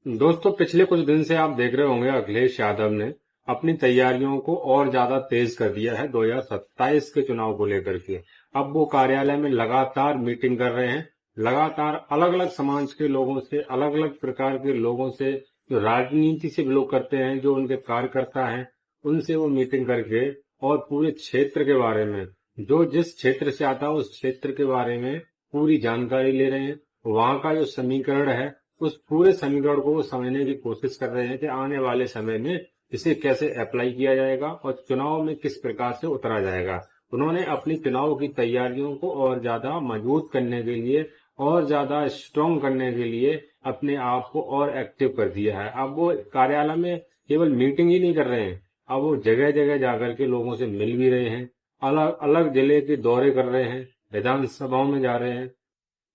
दोस्तों, पिछले कुछ दिन से आप देख रहे होंगे अखिलेश यादव ने अपनी तैयारियों को और ज्यादा तेज कर दिया है 2027 के चुनाव को लेकर के। अब वो कार्यालय में लगातार मीटिंग कर रहे हैं, लगातार अलग अलग समाज के लोगों से, अलग अलग प्रकार के लोगों से, जो राजनीति से बिलोंग करते हैं, जो उनके कार्यकर्ता हैं, उनसे वो मीटिंग करके और पूरे क्षेत्र के बारे में, जो जिस क्षेत्र से आता है उस क्षेत्र के बारे में पूरी जानकारी ले रहे हैं। वहां का जो समीकरण है, उस पूरे समीकरण को वो समझने की कोशिश कर रहे हैं कि आने वाले समय में इसे कैसे अप्लाई किया जाएगा और चुनाव में किस प्रकार से उतरा जाएगा। उन्होंने अपनी चुनाव की तैयारियों को और ज्यादा मजबूत करने के लिए और ज्यादा स्ट्रांग करने के लिए अपने आप को और एक्टिव कर दिया है। अब वो कार्यालय में केवल मीटिंग ही नहीं कर रहे हैं, अब वो जगह जगह जाकर के लोगों से मिल भी रहे हैं, अलग अलग जिले के दौरे कर रहे हैं, विधानसभाओं में जा रहे हैं।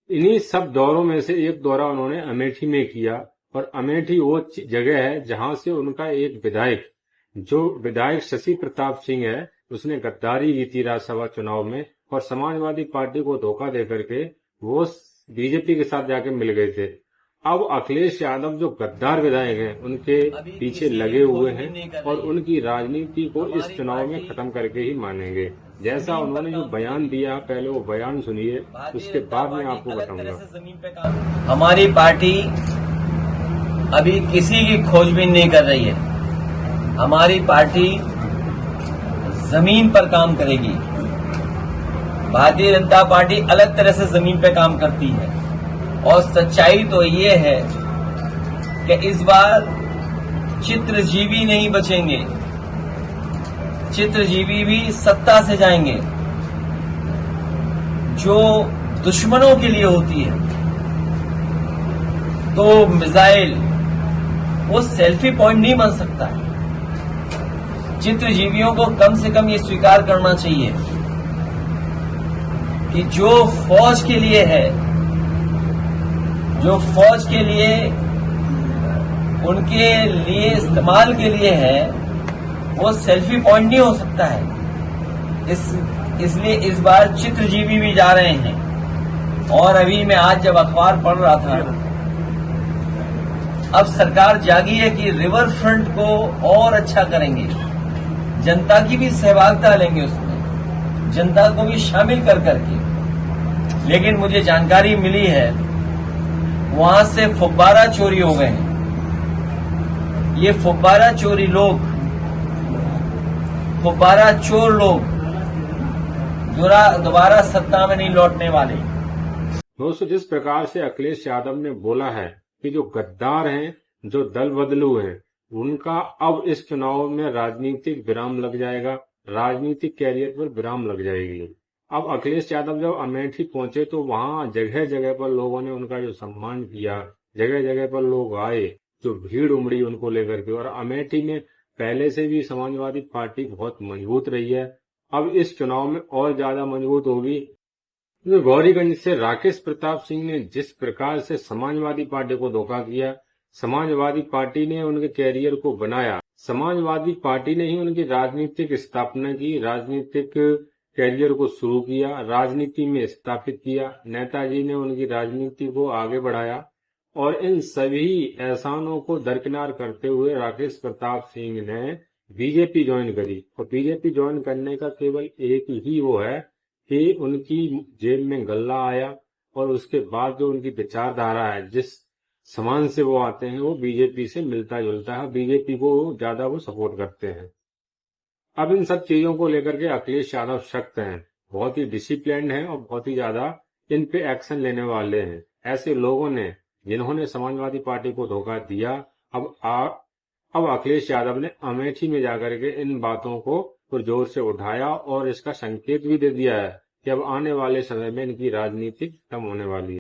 इन्हीं सब दौरों में से एक दौरा उन्होंने अमेठी में किया और अमेठी वो जगह है जहां से उनका एक विधायक, जो विधायक शशि प्रताप सिंह है, उसने गद्दारी की थी राज्यसभा चुनाव में और समाजवादी पार्टी को धोखा देकर के वो बीजेपी के साथ जाके मिल गए थे। अब अखिलेश यादव जो गद्दार विधायक हैं, उनके पीछे लगे हुए हैं और उनकी राजनीति को इस चुनाव में खत्म करके ही मानेंगे। जैसा उन्होंने जो बयान दिया, पहले वो बयान सुनिए, उसके बाद मैं आपको बताऊंगा। हमारी पार्टी अभी किसी की खोजबीन नहीं कर रही है। हमारी पार्टी जमीन पर काम करेगी। भारतीय जनता पार्टी अलग तरह से जमीन पर काम करती है और सच्चाई तो ये है कि इस बार चित्रजीवी नहीं बचेंगे, चित्रजीवी भी सत्ता से जाएंगे। जो दुश्मनों के लिए होती है तो मिसाइल वो सेल्फी पॉइंट नहीं बन सकता है। चित्रजीवियों को कम से कम ये स्वीकार करना चाहिए कि जो फौज के लिए है, जो फौज के लिए उनके लिए इस्तेमाल के लिए है, वो सेल्फी पॉइंट नहीं हो सकता है। इसलिए इस बार चित्रजीवी भी जा रहे हैं। और अभी मैं आज जब अखबार पढ़ रहा था, अब सरकार जागी है कि रिवर फ्रंट को और अच्छा करेंगे, जनता की भी सहभागिता लेंगे, उसमें जनता को भी शामिल कर करके। लेकिन मुझे जानकारी मिली है वहां से फुब्बारा चोरी हो गए हैं। ये फुब्बारा चोर लोग दोबारा सत्ता में नहीं लौटने वाले। दोस्तों, जिस प्रकार से अखिलेश यादव ने बोला है कि जो गद्दार हैं, जो दल बदलू हैं, उनका अब इस चुनाव में राजनीतिक विराम लग जाएगा, राजनीतिक कैरियर पर विराम लग जाएगी। अब अखिलेश यादव जब अमेठी पहुंचे तो वहां जगह जगह पर लोगों ने उनका जो सम्मान किया, जगह जगह पर लोग आए, जो भीड़ उमड़ी उनको लेकर के। और अमेठी में पहले से भी समाजवादी पार्टी बहुत मजबूत रही है, अब इस चुनाव में और ज्यादा मजबूत होगी। तो गौरीगंज से राकेश प्रताप सिंह ने जिस प्रकार से समाजवादी पार्टी को धोखा किया, समाजवादी पार्टी ने उनके कैरियर को बनाया, समाजवादी पार्टी ने ही उनकी राजनीतिक स्थापना की, राजनीतिक कैरियर को शुरू किया, राजनीति में स्थापित किया, नेताजी ने उनकी राजनीति को आगे बढ़ाया। और इन सभी एहसानों को दरकिनार करते हुए राकेश प्रताप सिंह ने बीजेपी ज्वाइन करी। और बीजेपी ज्वाइन करने का केवल एक ही वो है कि उनकी जेब में गल्ला आया और उसके बाद जो उनकी विचारधारा है, जिस समान से वो आते हैं, वो बीजेपी से मिलता जुलता है, बीजेपी को ज्यादा वो सपोर्ट करते हैं। अब इन सब चीजों को लेकर के अखिलेश यादव सख्त हैं, बहुत ही डिसिप्लिन्ड हैं और बहुत ही ज्यादा इन पे एक्शन लेने वाले हैं। ऐसे लोगों ने, जिन्होंने समाजवादी पार्टी को धोखा दिया, अब अखिलेश यादव ने अमेठी में जाकर के इन बातों को जोर से उठाया और इसका संकेत भी दे दिया है कि अब आने वाले समय में इनकी राजनीति खत्म होने वाली है।